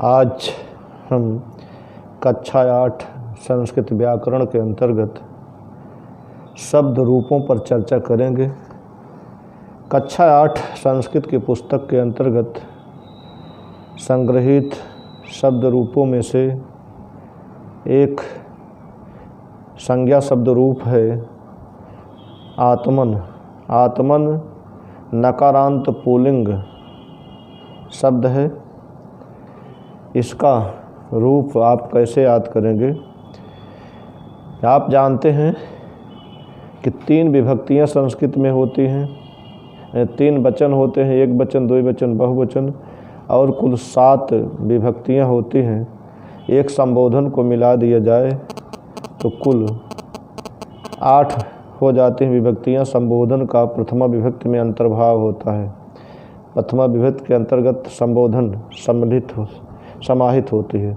आज हम कक्षा 8 संस्कृत व्याकरण के अंतर्गत शब्द रूपों पर चर्चा करेंगे। कक्षा 8 संस्कृत की पुस्तक के अंतर्गत संग्रहित शब्द रूपों में से एक संज्ञा शब्द रूप है आत्मन। आत्मन नकारांत पुल्लिंग शब्द है। इसका रूप आप कैसे याद करेंगे? आप जानते हैं कि 3 विभक्तियां संस्कृत में होती हैं। 3 वचन होते हैं, एक वचन, दो वचन, बहुवचन और कुल 7 विभक्तियां होती हैं। एक संबोधन को मिला दिया जाए तो कुल 8 हो जाती हैं विभक्तियां। संबोधन का प्रथमा विभक्ति में अंतर्भाव होता है। प्रथमा विभक्ति के अंतर्गत संबोधन समाहित होती है।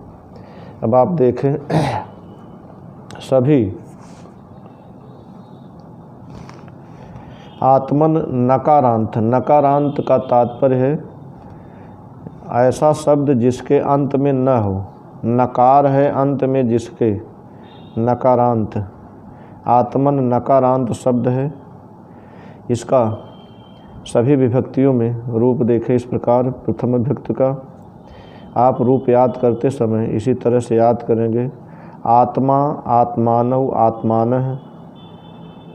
अब आप देखें सभी आत्मन नकारांत। नकारांत का तात्पर्य है ऐसा शब्द जिसके अंत में न हो। नकार है अंत में जिसके, नकारांत। आत्मन नकारांत शब्द है। इसका सभी विभक्तियों में रूप देखें इस प्रकार। प्रथम विभक्ति का आप रूप याद करते समय इसी तरह से याद करेंगे। आत्मा, आत्मानव, आत्मानः।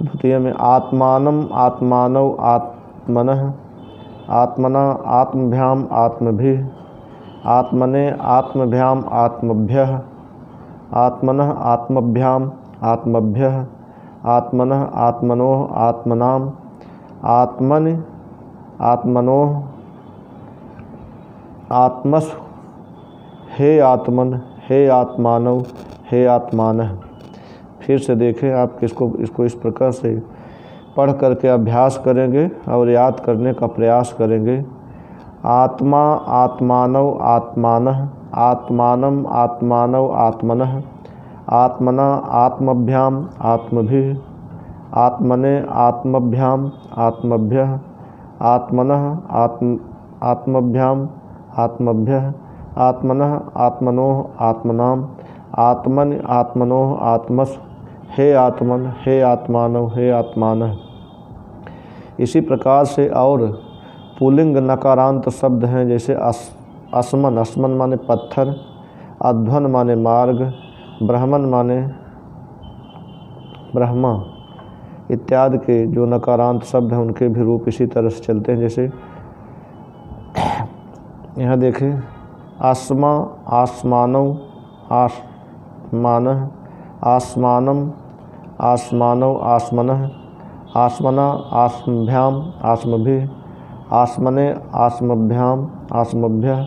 द्वितीय में आत्मानम, आत्मानव, आत्मनः। आत्मना, आत्मभ्याम, आत्मभिः। आत्मने, आत्मभ्याम, आत्मभ्यः। आत्मनः, आत्मभ्याम, आत्मभ्यः। आत्मनः, आत्मनोः, आत्मनाम्। आत्मनि, आत्मनोः, आत्मसु। हे आत्मन, हे आत्मानव, हे आत्मानः। फिर से देखें आप इसको इस प्रकार से पढ़ करके अभ्यास करेंगे और याद करने का प्रयास करेंगे। आत्मा, आत्मानव, आत्मानः। आत्मानम, आत्मानव, आत्मनः। आत्मना, आत्मभ्याम, आत्मभिः। आत्मने, आत्मभ्याम, आत्मभ्यः। आत्मनः, आत्मभ्याम, आत्मभ्यः। आत्मनः, आत्मनोः, आत्मनाम्। आत्मनि, आत्मनोः, आत्मसु। हे आत्मन, हे आत्मानव, हे आत्मानः। इसी प्रकार से और पुल्लिंग नकारांत शब्द हैं जैसे अस्मन। अस्मन माने पत्थर। अध्वन माने मार्ग। ब्रह्मन माने ब्रह्मा इत्यादि के जो नकारांत शब्द हैं उनके भी रूप इसी तरह से चलते हैं। जैसे यहाँ देखें आसमा, आसमानव, आसमानः। आसमानम, आसमानव, आसमनः। आसमना, आसमभ्याम, आसमभिः। आसमने, आसमभ्याम, आसमभ्यः।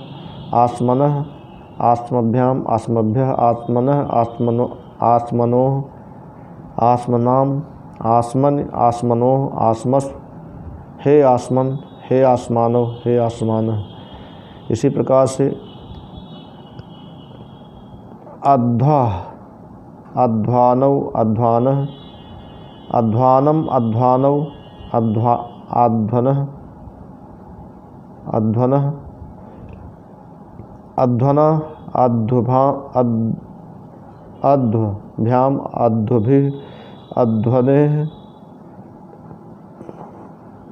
आसमनः, आसमभ्याम, आसमभ्यः। आत्मनः, आसमनोः, आसमनाम्। आसमन, आसमनोः, आसमसु। हे आसमन, हे आसमानव, हे आसमानः। इसी प्रकार से अध्वा, अध्वानव, अध्वानः। अध्वानम, अध्वानव, अध्वनः। अध्वनः, अध्वना, अध्वभ्याम, अध्वभिः। अध्वनेः,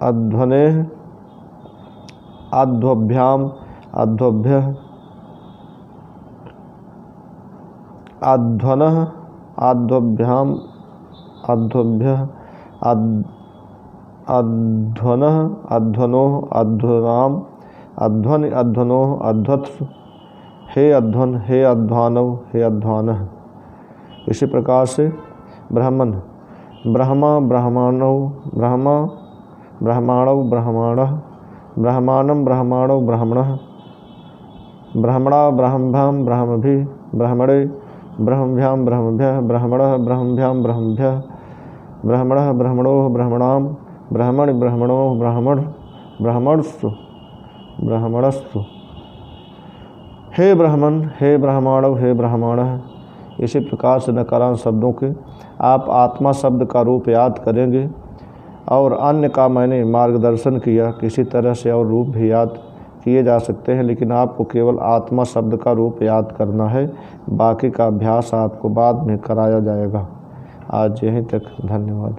अध्वनेः। अध्वभ्याम, अध्वभ्यः। अध्वनः, अध्वभ्याम, अध्वभ्यः। अध्वनः, अध्वनोः, अध्वनाम्। अध्वनि, अध्वनोः, अध्वत्सु। हे अध्वन, हे अध्वानव, हे अध्वानः। इसी प्रकार से ब्राह्मण। ब्रह्मा, ब्राह्मणौ, ब्रह्मा, ब्राह्मणौ, ब्राह्मणः। ब्राह्मणम, ब्राह्मणौ, ब्राह्मणः। ब्राह्मणा, ब्राह्मभ्याम, ब्राह्मभिः। ब्राह्मणे, ब्राह्मभ्याम, ब्राह्मभ्यः। ब्राह्मणः, ब्राह्मभ्याम, ब्राह्मभ्यः। ब्राह्मणः, ब्राह्मणोः, ब्राह्मणाम्। ब्राह्मणि, ब्राह्मणोः, ब्राह्मण। ब्राह्मणस्तु, ब्राह्मणस्तु। हे ब्राह्मण, हे ब्राह्मणव, हे ब्राह्मणः। इसी प्रकार से नकारांत शब्दों के आप आत्मा शब्द का रूप याद करेंगे और अन्य का मैंने मार्गदर्शन किया किसी तरह से और रूप भी याद किए जा सकते हैं, लेकिन आपको केवल आत्मा शब्द का रूप याद करना है। बाकी का अभ्यास आपको बाद में कराया जाएगा। आज यहीं तक, धन्यवाद।